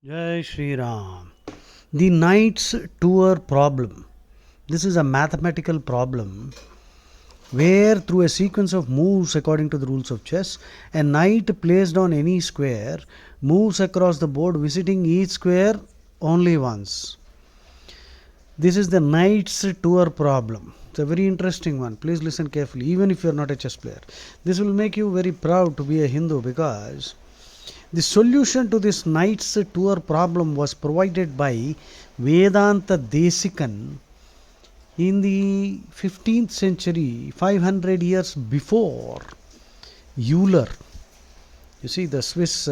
Jai Shri Ram. The knight's tour problem. This is a mathematical problem where, through a sequence of moves according to the rules of chess, a knight placed on any square moves across the board, visiting each square only once. This is the knight's tour problem. It's a very interesting one. Please listen carefully, even if you are not a chess player. This will make you very proud to be a Hindu, because the solution to this knight's tour problem was provided by Vedanta Desikan in the 15th century, 500 years before Euler. You see, the Swiss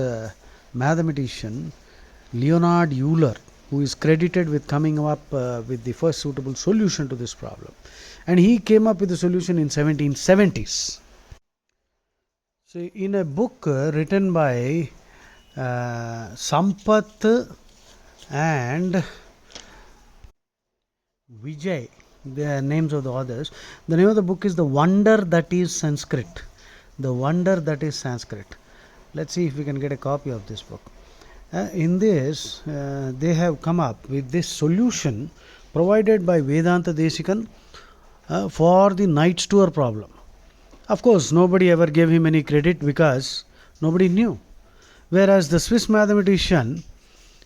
mathematician Leonhard Euler, who is credited with coming up with the first suitable solution to this problem. And he came up with the solution in 1770s. So, in a book written by Sampath and Vijay, the names of the authors. The name of the book is The Wonder That Is Sanskrit. The Wonder That Is Sanskrit. Let's see if we can get a copy of this book. In this, they have come up with this solution provided by Vedanta Desikan for the knight's tour problem. Of course, nobody ever gave him any credit because nobody knew. Whereas the Swiss mathematician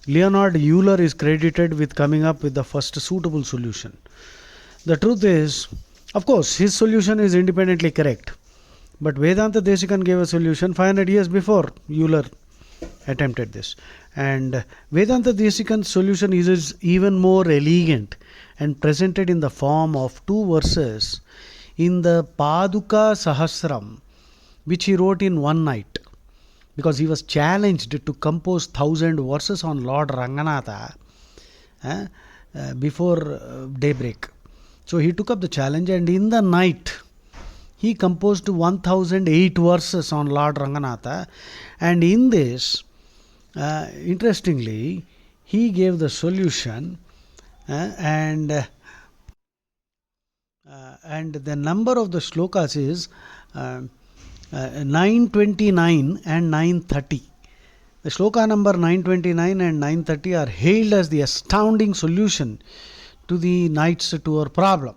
Leonhard Euler is credited with coming up with the first suitable solution. The truth is, of course, his solution is independently correct. But Vedanta Desikan gave a solution 500 years before Euler attempted this. And Vedanta Desikan's solution is even more elegant and presented in the form of two verses in the Paduka Sahasram, which he wrote in one night, because he was challenged to compose 1,000 verses on Lord Ranganatha before daybreak. So he took up the challenge, and in the night he composed 1,008 verses on Lord Ranganatha. And in this, interestingly, he gave the solution, and the number of the shlokas is 929 and 930. The shloka number 929 and 930 are hailed as the astounding solution to the knight's tour problem.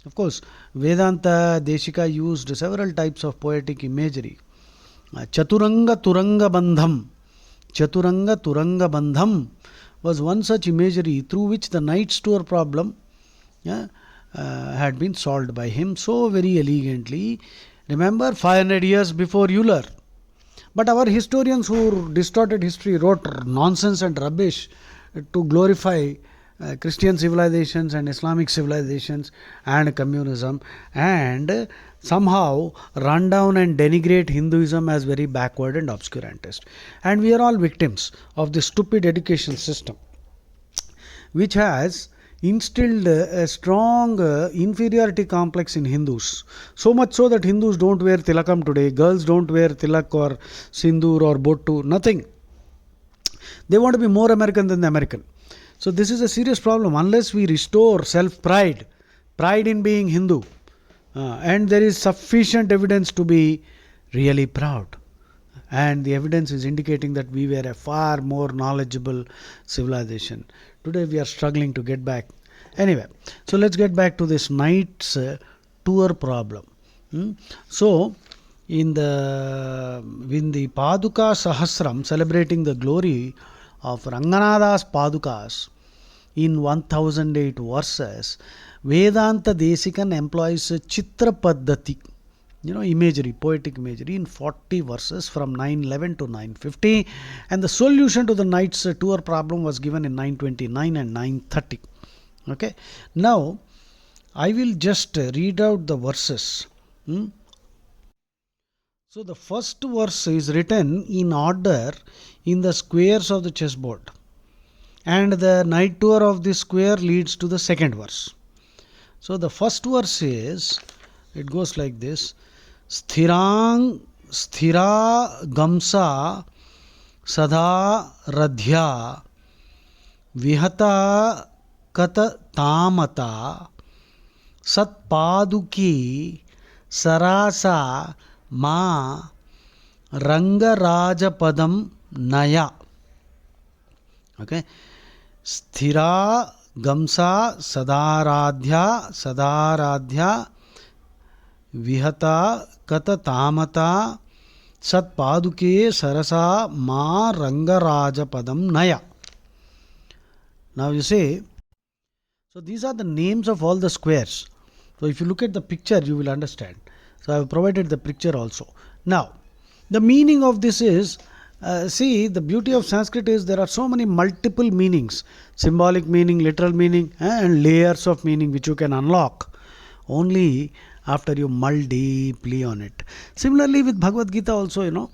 Of course, Vedanta Deshika used several types of poetic imagery. Chaturanga Turanga Bandham. Chaturanga Turanga Bandham was one such imagery through which the knight's tour problem had been solved by him so very elegantly. Remember, 500 years before Euler. But our historians who distorted history wrote nonsense and rubbish to glorify Christian civilizations and Islamic civilizations and communism, and somehow run down and denigrate Hinduism as very backward and obscurantist. And we are all victims of this stupid education system, which has instilled a strong inferiority complex in Hindus. So much so that Hindus don't wear tilakam today. Girls don't wear tilak or sindoor or bottu. Nothing. They want to be more American than the American. So this is a serious problem. Unless we restore self-pride, pride in being Hindu, and there is sufficient evidence to be really proud. And the evidence is indicating that we were a far more knowledgeable civilization. Today we are struggling to get back. Anyway, so let's get back to this knight's tour problem. So, in the Paduka Sahasram, celebrating the glory of Ranganatha's Padukas in 1008 verses, Vedanta Desikan employs Chitra Paddhati, imagery, poetic imagery in 40 verses from 911 to 950, and the solution to the knight's tour problem was given in 929 and 930. Okay, now I will just read out the verses. So the first verse is written in order in the squares of the chessboard, and the knight tour of this square leads to the second verse. So the first verse is, it goes like this: Sthira Gamsa Sada Radhya Vihata Kata Tamata Satpaduki Sarasa Ma Rangarajapadam Naya. Okay. Sthira Gamsa Sadaradhya Sadaradhya Vihata Kata Tamata Sat Paduke Sarasa Ma Rangaraja Padam Naya. Now you say, so these are the names of all the squares. So if you look at the picture, you will understand. So I have provided the picture also. Now, the meaning of this is, see, the beauty of Sanskrit is there are so many multiple meanings, symbolic meaning, literal meaning, and layers of meaning which you can unlock only after you mull deeply on it. Similarly, with Bhagavad Gita also,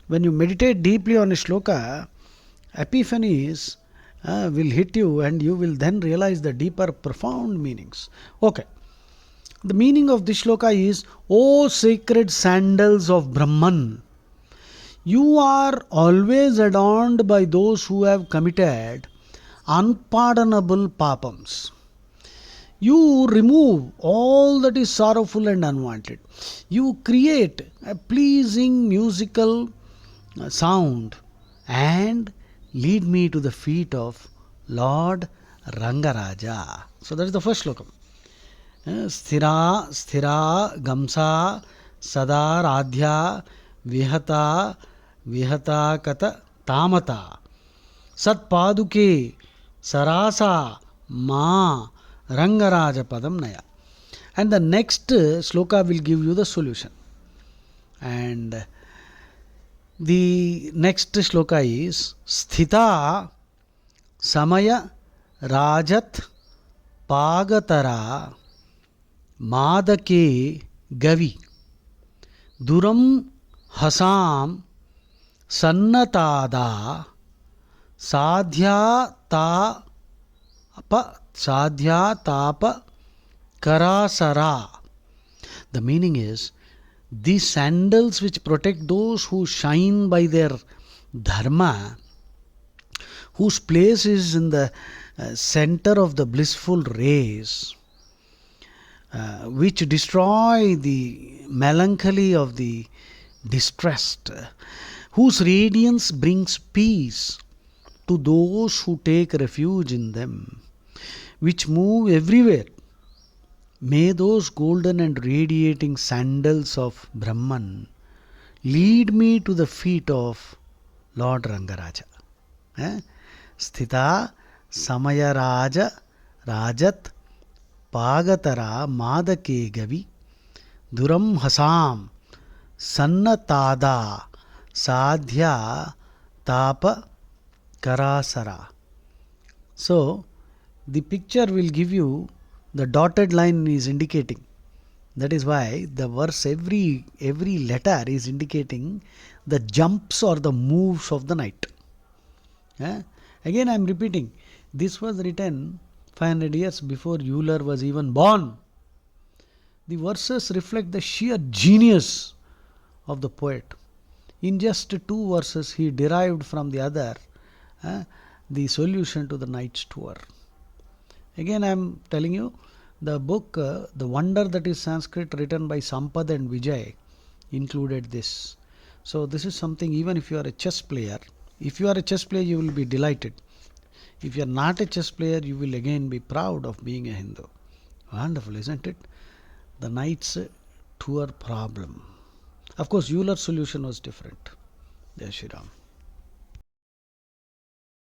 when you meditate deeply on a shloka, epiphanies will hit you and you will then realize the deeper, profound meanings. Okay. The meaning of this shloka is, O sacred sandals of Brahman, you are always adorned by those who have committed unpardonable papams. You remove all that is sorrowful and unwanted. You create a pleasing musical sound and lead me to the feet of Lord Rangaraja. So that is the first slokam. Sthira Sthira Gamsa Sada Radhya Vihata Vihata Kata Tamata Sat Paduke Sarasa Ma Rangaraja Padam Naya. And the next sloka will give you the solution. And the next shloka is Sthita Samaya Rajat Pagatara Madake Gavi Duram Hasam Sannatada Sadhya Tapa Karasara. The meaning is, these sandals which protect those who shine by their dharma, whose place is in the center of the blissful rays, which destroy the melancholy of the distressed, whose radiance brings peace to those who take refuge in them, which move everywhere. May those golden and radiating sandals of Brahman lead me to the feet of Lord Rangaraja. Sthita Samaya Raja Rajat Pagatara Madake Gavi Duram Hasam Sannatada Sadhya Tapa Karasara. So, the picture will give you, the dotted line is indicating. That is why the verse, every letter is indicating the jumps or the moves of the night. Again I am repeating, this was written 500 years before Euler was even born. The verses reflect the sheer genius of the poet. In just 2 verses he derived from the other the solution to the night's tour. Again I am telling you, the book The Wonder That Is Sanskrit, written by Sampad and Vijay, included this. So this is something, even if you are a chess player, if you are a chess player you will be delighted. If you are not a chess player, you will again be proud of being a Hindu. Wonderful, isn't it? The night's tour problem. Of course, Euler's solution was different. Jai Shri Ram.